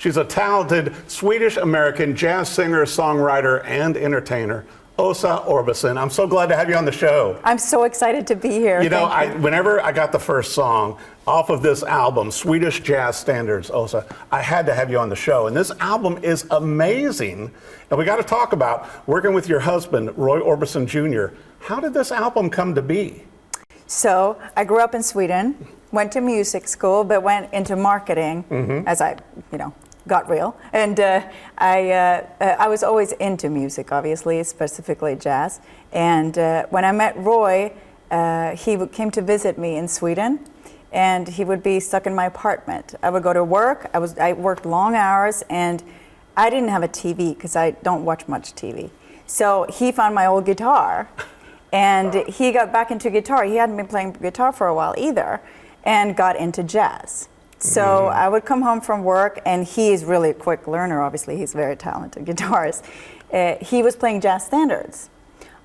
She's a talented Swedish-American jazz singer, songwriter, and entertainer, Åsa Orbison. I'm so glad to have you on the show. I'm so excited to be here. You know, whenever I got the first song off of this album, Swedish Jazz Standards, Åsa, I had to have you on the show. And this album is amazing. And we got to talk about working with your husband, Roy Orbison Jr. How did this album come to be? So I grew up in Sweden, went to music school, but went into marketing as I, got real. And I was always into music, obviously, specifically jazz. And when I met Roy, he came to visit me in Sweden, and he would be stuck in my apartment. I would go to work. I worked long hours, and I didn't have a TV because I don't watch much TV. So he found my old guitar, and he got back into guitar. He hadn't been playing guitar for a while either, and got into jazz. So I would come home from work, and he is really a quick learner, obviously. He's a very talented guitarist. He was playing jazz standards.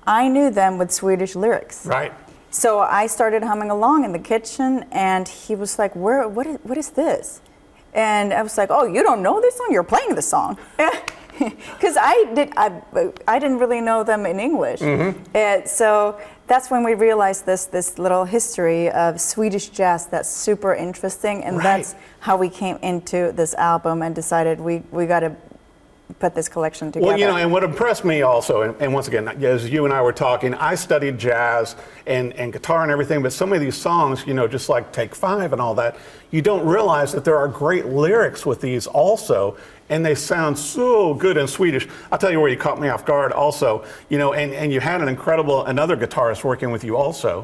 I knew them with Swedish lyrics. Right. So I started humming along in the kitchen, and he was like, what is this? And I was like, oh, you don't know this song? You're playing the song. Because I didn't really know them in English. So that's when we realized this little history of Swedish jazz that's super interesting, and that's how we came into this album and decided we got to put this collection together. Well, and what impressed me also, and once again, as you and I were talking, I studied jazz and guitar and everything, but so many of these songs, just like Take 5 and all that, you don't realize that there are great lyrics with these also, and they sound so good in Swedish. I'll tell you where you caught me off guard also, and you had another guitarist working with you also.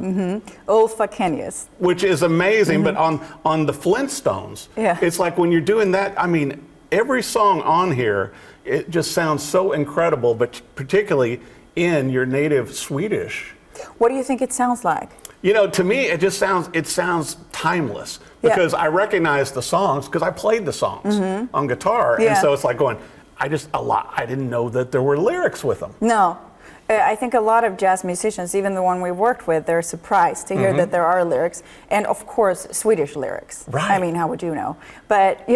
Ulf Wakenius. Which is amazing, but on the Flintstones, it's like when you're doing that, I mean, every song on here, it just sounds so incredible, but particularly in your native Swedish. What do you think it sounds like? To me, it sounds timeless, because I recognize the songs because I played the songs on guitar. And so it's like going, I didn't know that there were lyrics with them. No. I think a lot of jazz musicians, even the one we worked with, they're surprised to hear that there are lyrics, and of course Swedish lyrics. Right. I mean, how would you know? But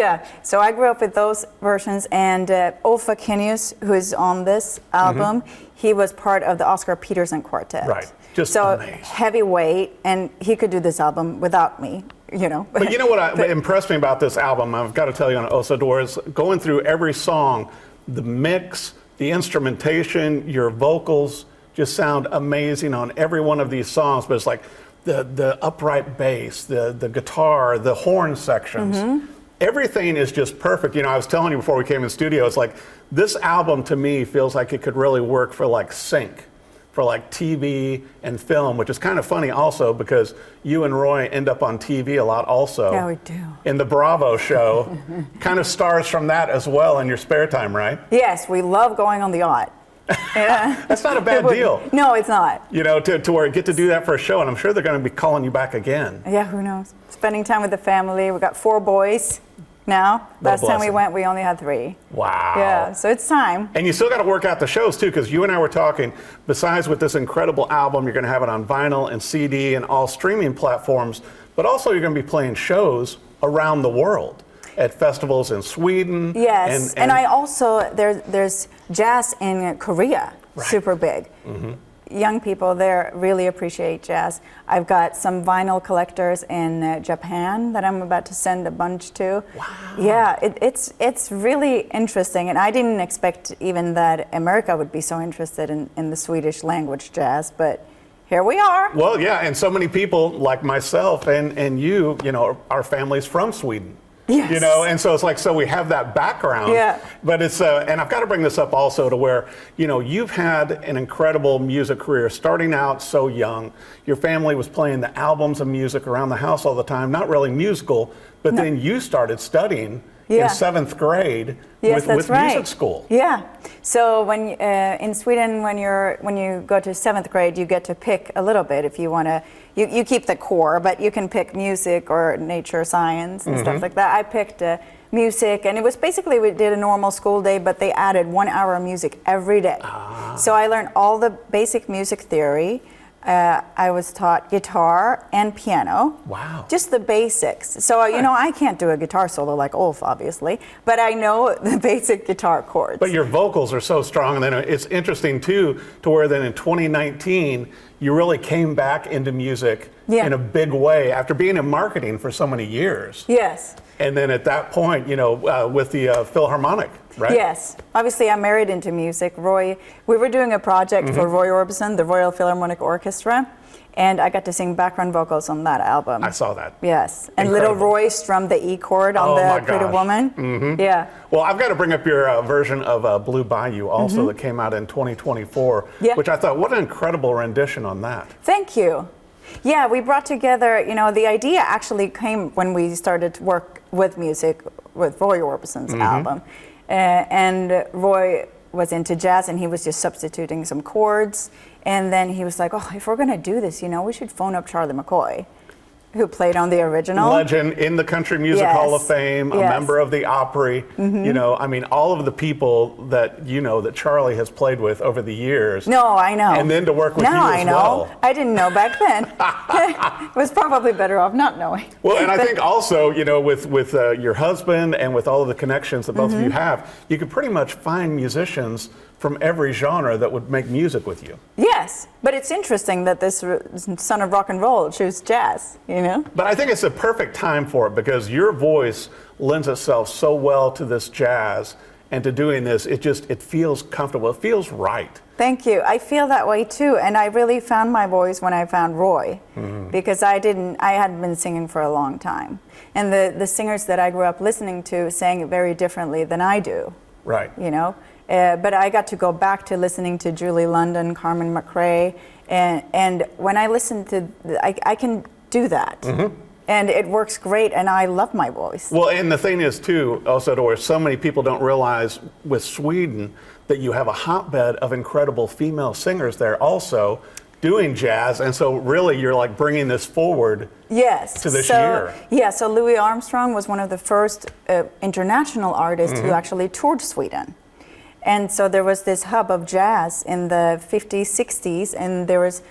so I grew up with those versions, and Ulf Wakenius, who is on this album, he was part of the Oscar Peterson Quartet. Right. Just so amazing. Heavyweight, and he could do this album without me. But you know what impressed me about this album, I've got to tell you on Åsa, is going through every song, the mix, the instrumentation, your vocals just sound amazing on every one of these songs, but it's like the upright bass, the guitar, the horn sections, everything is just perfect. I was telling you before we came in studio, it's like this album to me feels like it could really work for like sync, for like TV and film, which is kind of funny also because you and Roy end up on TV a lot also. Yeah, we do. In the Bravo show. Kind of stars from that as well in your spare time, right? Yes, we love going on the yacht. That's not a bad deal. No, it's not. To where you get to do that for a show, and I'm sure they're going to be calling you back again. Yeah, who knows? Spending time with the family. We got 4 boys now. Last time we went, we only had 3. Wow. Yeah, so it's time. And you still got to work out the shows too, because you and I were talking, besides with this incredible album, you're going to have it on vinyl and CD and all streaming platforms, but also you're going to be playing shows around the world at festivals in Sweden. Yes, and I also, there's jazz in Korea, super big. Young people there really appreciate jazz. I've got some vinyl collectors in Japan that I'm about to send a bunch to. Wow. Yeah, it's really interesting, and I didn't expect even that America would be so interested in the Swedish language jazz, but here we are. Well, yeah, and so many people like myself and you, our family's from Sweden. Yes. And so it's like, so we have that background. Yeah. But it's, and I've got to bring this up also to where, you've had an incredible music career starting out so young. Your family was playing the albums of music around the house all the time, not really musical, but then you started studying in 7th grade with music school. Yeah. So when in Sweden, when you go to 7th grade, you get to pick a little bit if you want to. You keep the core, but you can pick music or nature science and stuff like that. I picked music, and it was basically, we did a normal school day, but they added 1 hour of music every day. So I learned all the basic music theory. I was taught guitar and piano. Wow. Just the basics. So, I can't do a guitar solo like Ulf, obviously, but I know the basic guitar chords. But your vocals are so strong, and then it's interesting too, to where then in 2019, you really came back into music in a big way after being in marketing for so many years. Yes. And then at that point, with the Philharmonic, right? Yes. Obviously, I married into music. We were doing a project for Roy Orbison, the Royal Philharmonic Orchestra, and I got to sing background vocals on that album. I saw that. Yes. And Incredible. little Roy strummed the E chord on the Pretty Woman. Mm-hmm. Yeah. Well, I've got to bring up your version of Blue Bayou also that came out in 2024, which I thought, what an incredible rendition on that. Thank you. Yeah, we brought together, the idea actually came when we started to work with music with Roy Orbison's album. And Roy was into jazz and he was just substituting some chords. And then he was like, oh, if we're going to do this, we should phone up Charlie McCoy, who played on the original. Legend in the Country Music Hall of Fame, a member of the Opry. All of the people that that Charlie has played with over the years. No, I know. And then to work with you now as I know. well. I didn't know back then. It was probably better off not knowing. Well, and I think also, with your husband and with all of the connections that both of you have, you could pretty much find musicians from every genre that would make music with you. Yes, but it's interesting that this son of rock and roll chose jazz, But I think it's a perfect time for it because your voice lends itself so well to this jazz and to doing this. It feels comfortable. It feels right. Thank you. I feel that way too, and I really found my voice when I found Roy, because I hadn't been singing for a long time, and the singers that I grew up listening to sang it very differently than I do. Right. But I got to go back to listening to Julie London, Carmen McRae, and when I listen to, I can do that. And it works great, and I love my voice. Well, and the thing is, too, also, where so many people don't realize with Sweden that you have a hotbed of incredible female singers there also doing jazz, and so really you're like bringing this forward to this year. Yeah, so Louis Armstrong was one of the first international artists who actually toured Sweden. And so there was this hub of jazz in the 50s, 60s, and there was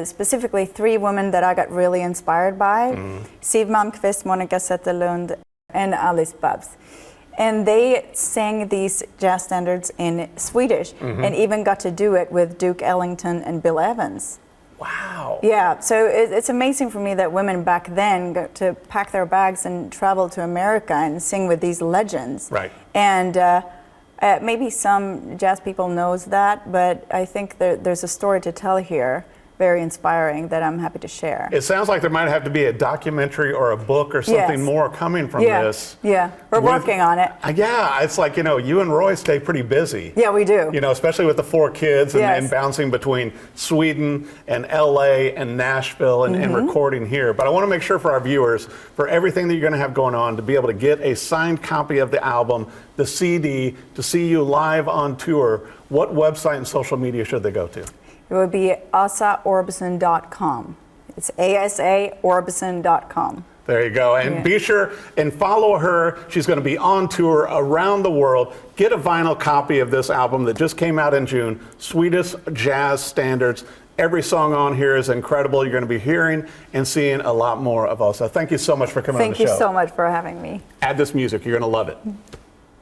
specifically 3 women that I got really inspired by, Siw Malmkvist, Monica Zetterlund, and Alice Babs. And they sang these jazz standards in Swedish, and even got to do it with Duke Ellington and Bill Evans. Wow. Yeah, so it's amazing for me that women back then got to pack their bags and travel to America and sing with these legends. Right. And maybe some jazz people knows that, but I think there's a story to tell here, very inspiring, that I'm happy to share. It sounds like there might have to be a documentary or a book or something more coming from this. Yeah, we're working on it. Yeah, it's like, you and Roy stay pretty busy. Yeah, we do. Especially with the 4 kids and bouncing between Sweden and LA and Nashville and recording here. But I want to make sure for our viewers, for everything that you're going to have going on, to be able to get a signed copy of the album, the CD, to see you live on tour, what website and social media should they go to? It would be asaorbison.com. It's asaorbison.com. There you go. And be sure and follow her. She's going to be on tour around the world. Get a vinyl copy of this album that just came out in June, Swedish Jazz Standards. Every song on here is incredible. You're going to be hearing and seeing a lot more of Åsa. Thank you so much for coming on the show. Thank you so much for having me. Add this music. You're going to love it.